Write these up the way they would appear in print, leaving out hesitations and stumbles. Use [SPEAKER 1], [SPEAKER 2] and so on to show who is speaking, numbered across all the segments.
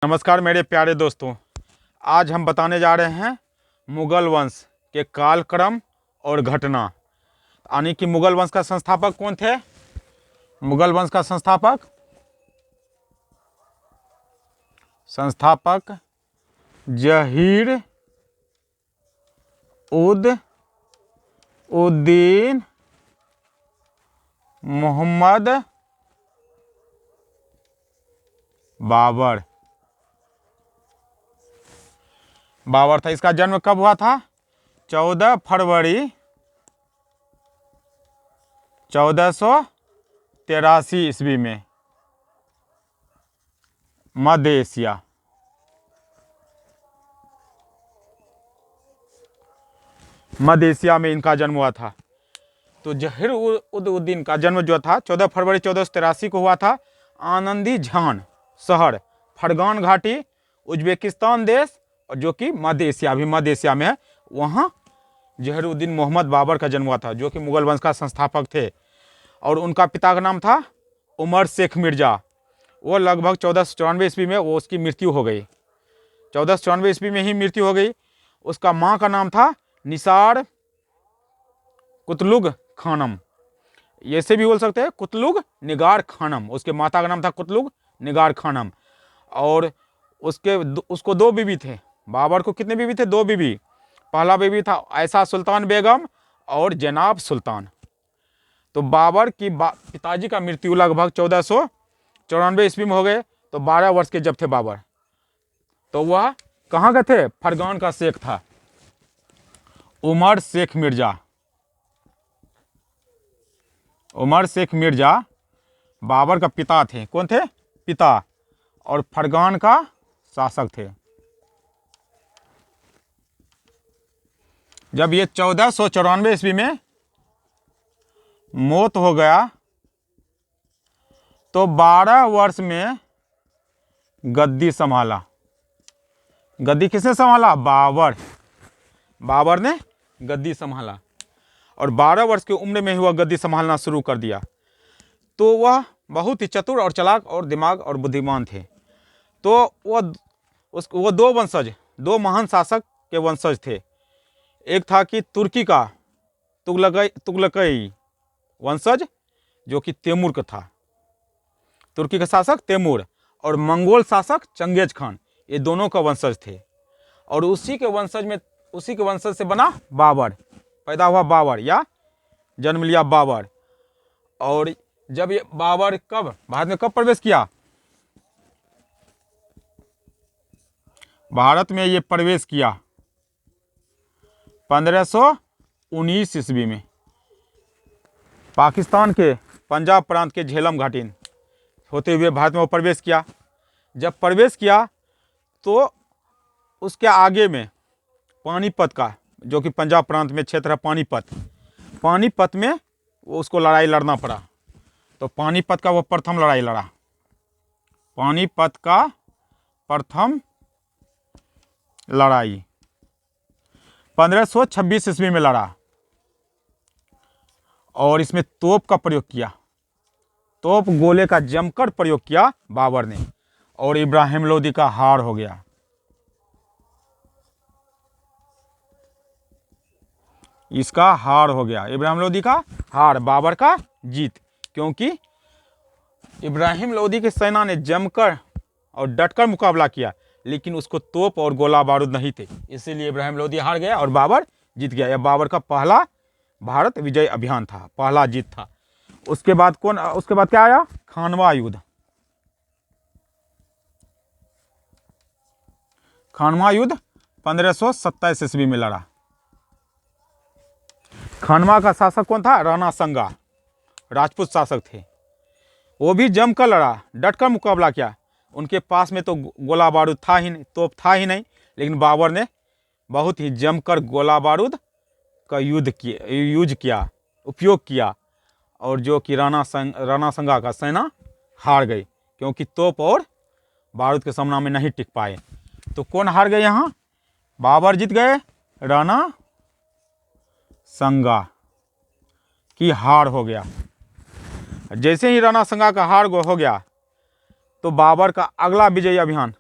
[SPEAKER 1] नमस्कार मेरे प्यारे दोस्तों, आज हम बताने जा रहे हैं मुगल वंश के कालक्रम और घटना। यानी कि मुगल वंश का संस्थापक कौन थे? मुगल वंश का संस्थापक जहीर उद उद्दीन मोहम्मद बाबर था। इसका जन्म कब हुआ था? 14 फरवरी 1483 ईस्वी में मध्य एशिया में इनका जन्म हुआ था। तो जहीर उद उद्दीन का जन्म जो था 14 फरवरी 1483 को हुआ था। आनंदी झान शहर, फरगान घाटी, उज्बेकिस्तान देश, और जो कि मध्य एशिया में है, वहाँ जहीरुद्दीन मोहम्मद बाबर का जन्म हुआ था, जो कि मुगल वंश का संस्थापक थे। और उनका पिता का नाम था उमर शेख मिर्जा। वो लगभग 1494 ईस्वी में उसकी मृत्यु हो गई। 1494 ईस्वी में ही मृत्यु हो गई। उसका माँ का नाम था निसार कुतलुग खानम, ऐसे भी बोल सकते हैं कुतलुग निगार खानम। उसके माता का नाम था कुतलुग निगार खानम। और उसको दो बीवी थे। बाबर को कितने बीवी थे? दो बीवी। पहला बीवी था ऐसा सुल्तान बेगम और जनाब सुल्तान। तो बाबर की पिताजी का मृत्यु लगभग 1494 ईस्वी में हो गए। तो 12 वर्ष के जब थे बाबर, तो वह कहाँ के थे? फरगान का शेख था, उमर शेख मिर्जा बाबर का पिता थे। कौन थे? पिता। और फरगान का शासक थे। जब ये 1494 ईस्वी में मौत हो गया, तो 12 वर्ष में गद्दी संभाला। गद्दी किसने संभाला? बाबर ने गद्दी संभाला। और 12 वर्ष की उम्र में ही वह गद्दी संभालना शुरू कर दिया। तो वह बहुत ही चतुर और चालाक और दिमाग और बुद्धिमान थे। तो वो दो महान शासक के वंशज थे। एक था कि तुर्की का तुगलकई वंशज, जो कि तैमूर का था। तुर्की का शासक तैमूर और मंगोल शासक चंगेज खान, ये दोनों का वंशज थे। और उसी के वंशज से बना बाबर, पैदा हुआ बाबर या जन्म लिया बाबर। और जब ये बाबर भारत में कब प्रवेश किया? भारत में ये प्रवेश किया 1519 ईस्वी में, पाकिस्तान के पंजाब प्रांत के झेलम घाटी होते हुए भारत में वो प्रवेश किया। जब प्रवेश किया तो उसके आगे में पानीपत का, जो कि पंजाब प्रांत में क्षेत्र है पानीपत में उसको लड़ाई लड़ना पड़ा। तो पानीपत का वो प्रथम लड़ाई लड़ा। पानीपत का प्रथम लड़ाई 1526 ईस्वी में लड़ा। और इसमें तोप का प्रयोग किया, तोप गोले का जमकर प्रयोग किया बाबर ने। और इब्राहिम लोदी का हार हो गया। इसका हार हो गया, इब्राहिम लोदी का हार, बाबर का जीत। क्योंकि इब्राहिम लोदी की सेना ने जमकर और डटकर मुकाबला किया, लेकिन उसको तोप और गोला बारूद नहीं थे, इसीलिए इब्राहिम लोदी हार गया और बाबर जीत गया। यह बाबर का पहला भारत विजय अभियान था, पहला जीत था। उसके बाद क्या आया? खानवा युद्ध। खानवा युद्ध 1527 ईस्वी में लड़ा। खानवा का शासक कौन था? राणा संगा, राजपूत शासक थे। वो भी जमकर लड़ा, डटकर मुकाबला किया। उनके पास में तो गोला बारूद था ही नहीं, तोप था ही नहीं, लेकिन बाबर ने बहुत ही जमकर गोला बारूद का उपयोग किया। और जो कि राणा संगा का सेना हार गई, क्योंकि तोप और बारूद के सामने में नहीं टिक पाए। तो कौन हार गए यहाँ? बाबर जीत गए, राणा संगा की हार हो गया। जैसे ही राणा संगा का हार हो गया, तो बाबर का अगला विजयी अभियान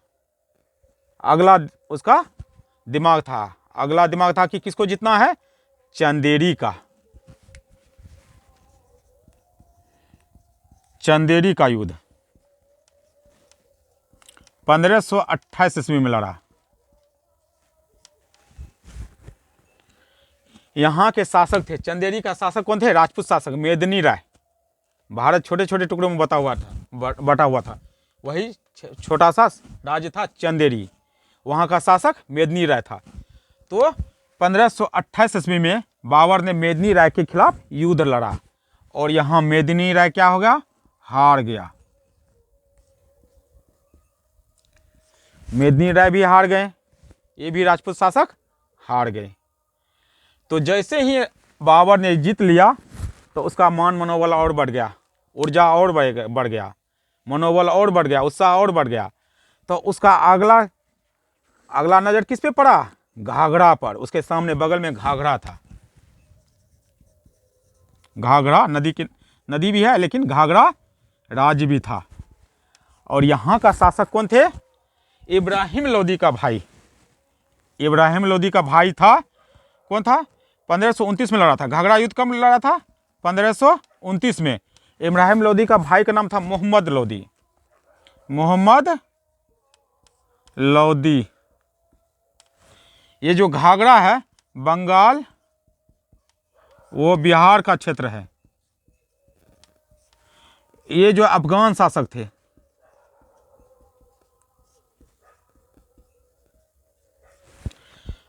[SPEAKER 1] अगला उसका दिमाग था, अगला दिमाग था कि किसको जीतना है, चंदेरी का, चंदेरी का युद्ध 1528 ईस्वी में लड़ा। यहाँ के शासक थे, चंदेरी का शासक कौन थे, राजपूत शासक मेदिनी राय। भारत छोटे छोटे टुकड़ों में बटा हुआ था, वही छोटा सा राज्य था चंदेरी, वहाँ का शासक मेदिनी राय था। तो 1528 ईस्वी में बाबर ने मेदिनी राय के खिलाफ युद्ध लड़ा और यहाँ मेदिनी राय क्या हो गया, हार गया। मेदिनी राय भी हार गए, ये भी राजपूत शासक हार गए। तो जैसे ही बाबर ने जीत लिया तो उसका मनोबल और बढ़ गया, ऊर्जा और बढ़ गया, मनोबल और बढ़ गया, उत्साह और बढ़ गया। तो उसका अगला नज़र किस पे पड़ा, घाघरा पर। उसके सामने बगल में घाघरा था, घाघरा नदी भी है लेकिन घाघरा राज्य भी था। और यहाँ का शासक कौन थे, इब्राहिम लोदी का भाई, इब्राहिम लोदी का भाई था, कौन था, 1529 में लड़ा था। घाघरा युद्ध कब लड़ा था, 1529 में। इब्राहिम लोदी का भाई का नाम था मोहम्मद लोदी, मोहम्मद लोदी। ये जो घाघरा है बंगाल वो बिहार का क्षेत्र है। ये जो अफगान शासक थे,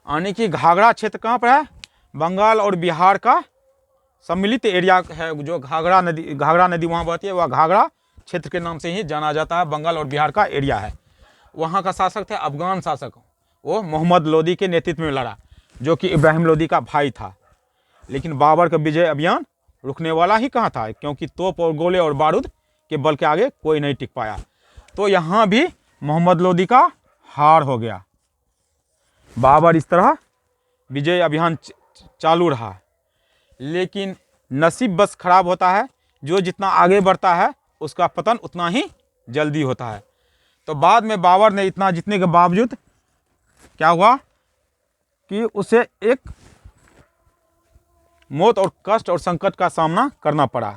[SPEAKER 1] यानी कि घाघरा क्षेत्र कहाँ पर है, बंगाल और बिहार का सम्मिलित एरिया है। जो घाघरा नदी वहाँ बहती है, वह घाघरा क्षेत्र के नाम से ही जाना जाता है, बंगाल और बिहार का एरिया है। वहाँ का शासक थे अफगान शासक, वो मोहम्मद लोदी के नेतृत्व में लड़ा, जो कि इब्राहिम लोदी का भाई था। लेकिन बाबर का विजय अभियान रुकने वाला ही कहाँ था, क्योंकि तोप और गोले और बारूद के बल के आगे कोई नहीं टिक पाया। तो यहाँ भी मोहम्मद लोदी का हार हो गया। बाबर इस तरह विजय अभियान चालू रहा, लेकिन नसीब बस खराब होता है, जो जितना आगे बढ़ता है उसका पतन उतना ही जल्दी होता है। तो बाद में बाबर ने इतना जीतने के बावजूद क्या हुआ कि उसे एक मौत और कष्ट और संकट का सामना करना पड़ा।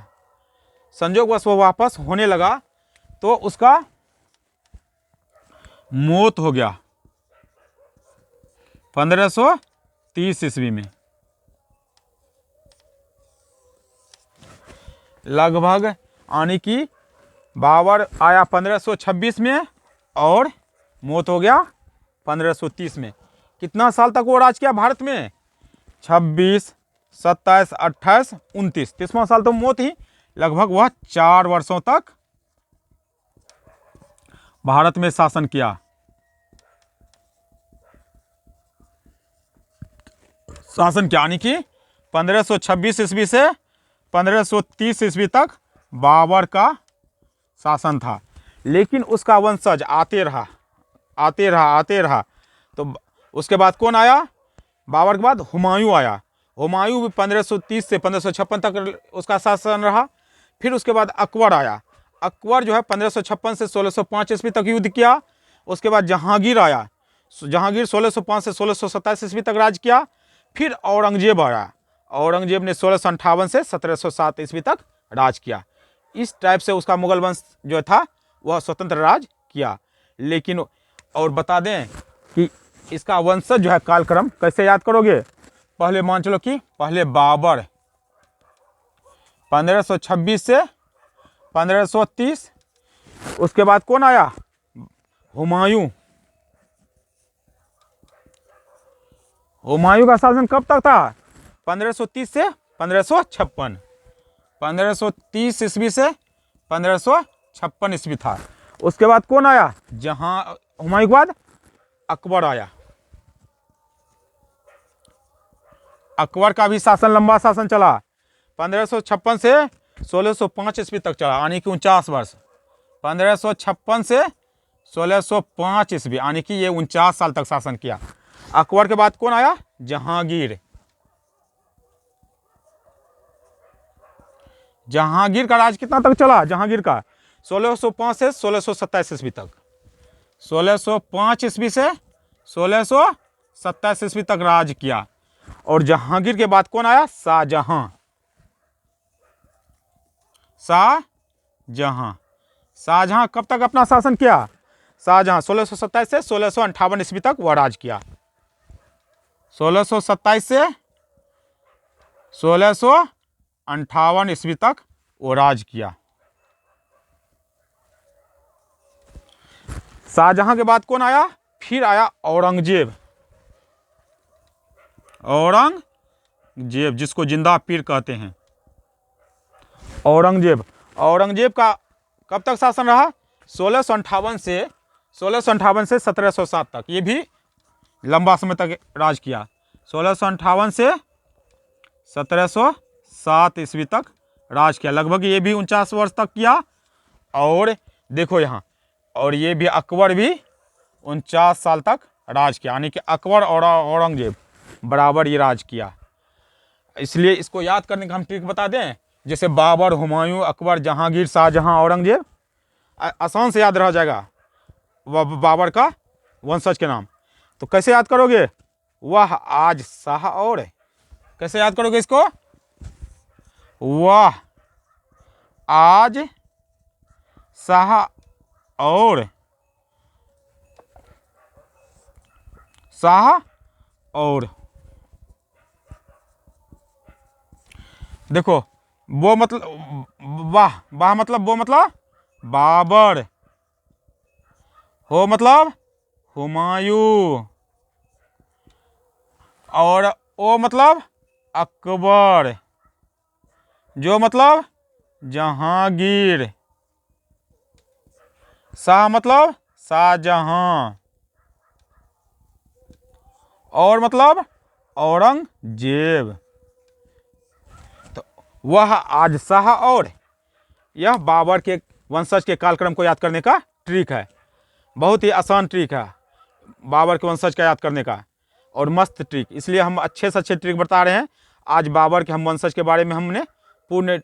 [SPEAKER 1] संयोगवश वो वापस होने लगा तो उसका मौत हो गया 1530 ईस्वी में। लगभग यानी कि बाबर आया 1526 में और मौत हो गया 1530 में। कितना साल तक वो राज किया भारत में, 26, 27, 28, 29, 30वां साल तो मौत ही। लगभग वह 4 वर्षों तक भारत में शासन किया। यानी कि 1526 ईस्वी से 1530 ईस्वी तक बाबर का शासन था। लेकिन उसका वंशज आते रहा। तो उसके बाद कौन आया, बाबर के बाद हुमायूं आया। हुमायूं भी 1530 से 1556 तक उसका शासन रहा। फिर उसके बाद अकबर आया। अकबर जो है 1556 से 1605 ईस्वी तक युद्ध किया। उसके बाद जहांगीर आया। जहांगीर 1605 से 1627 ईस्वी तक राज किया। फिर औरंगजेब आया। औरंगजेब ने 1658 से 1707 ईस्वी तक राज किया। इस टाइप से उसका मुगल वंश जो था वह स्वतंत्र राज किया। लेकिन और बता दें कि इसका वंशज जो है कालक्रम कैसे याद करोगे, पहले मान चलो कि पहले बाबर 1526 से 1530, उसके बाद कौन आया, हुमायूं। हुमायूं का शासन कब तक था, 1530 से 1556। 1530 ईस्वी से 1556 ईस्वी था। उसके बाद कौन आया, हुमायूं के बाद अकबर आया। अकबर का भी शासन लंबा शासन चला, 1556 से 1605 ईस्वी तक चला, यानी कि 49 वर्ष। 1556 से 1605 ईस्वी, यानी कि ये 49 साल तक शासन किया। अकबर के बाद कौन आया, जहांगीर। जहांगीर का राज कितना तक चला, जहांगीर का 1605 से 1627 ईस्वी तक। 1605 ईस्वी से 1627 ईस्वी तक राज किया। और जहांगीर के बाद कौन आया? शाहजहां। शाहजहां कब तक अपना शासन किया? शाहजहां 1627 से 1658 ईस्वी तक वह राज किया। 1627 से 1658 ईस्वी तक वो राज किया। शाहजहां के बाद कौन आया? फिर आया औरंगजेब। औरंगजेब जिसको जिंदा पीर कहते हैं। औरंगजेब का कब तक शासन रहा? 1658 से 1707 तक। ये भी लंबा समय तक राज किया। 1658 से 1707 ईस्वी तक राज किया। लगभग ये भी 49 वर्ष तक किया। और देखो यहाँ, और ये भी अकबर भी 49 साल तक राज किया। यानी कि अकबर और औरंगजेब बराबर ये राज किया। इसलिए इसको याद करने का हम ट्रिक बता दें, जैसे बाबर, हुमायूं, अकबर, जहांगीर, शाहजहां, औरंगजेब, आसान से याद रह जाएगा बाबर का वंशज के नाम। तो कैसे याद करोगे? वह आज शाह और, कैसे याद करोगे इसको? वह आज शाह और देखो, वो मतलब वाह मतलब वो मतलब बाबर, हो मतलब हुमायूं, और ओ मतलब अकबर, जो मतलब जहांगीर, शाह मतलब शाहजहां, और मतलब औरंगजेब। तो वह आज शाह और, यह बाबर के वंशज के कालक्रम को याद करने का ट्रिक है। बहुत ही आसान ट्रिक है बाबर के वंशज का याद करने का, और मस्त ट्रिक। इसलिए हम अच्छे से अच्छे ट्रिक बता रहे हैं। आज बाबर के हम वंशज के बारे में हमने पूर्ण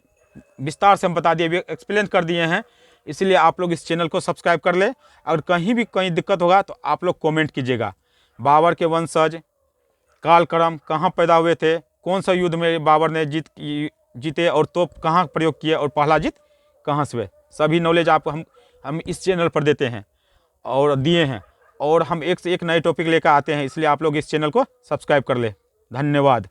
[SPEAKER 1] विस्तार से हम बता दिए, एक्सप्लेन कर दिए हैं। इसलिए आप लोग इस चैनल को सब्सक्राइब कर ले। अगर कहीं भी कहीं दिक्कत होगा तो आप लोग कमेंट कीजिएगा। बाबर के वंशज, कालक्रम, कहाँ पैदा हुए थे, कौन सा युद्ध में बाबर ने जीते, और तोप कहाँ प्रयोग किए, और पहला जीत कहाँ से हुए, सभी नॉलेज आप हम इस चैनल पर देते हैं और दिए हैं। और हम एक से एक नए टॉपिक लेकर आते हैं। इसलिए आप लोग इस चैनल को सब्सक्राइब कर ले। धन्यवाद।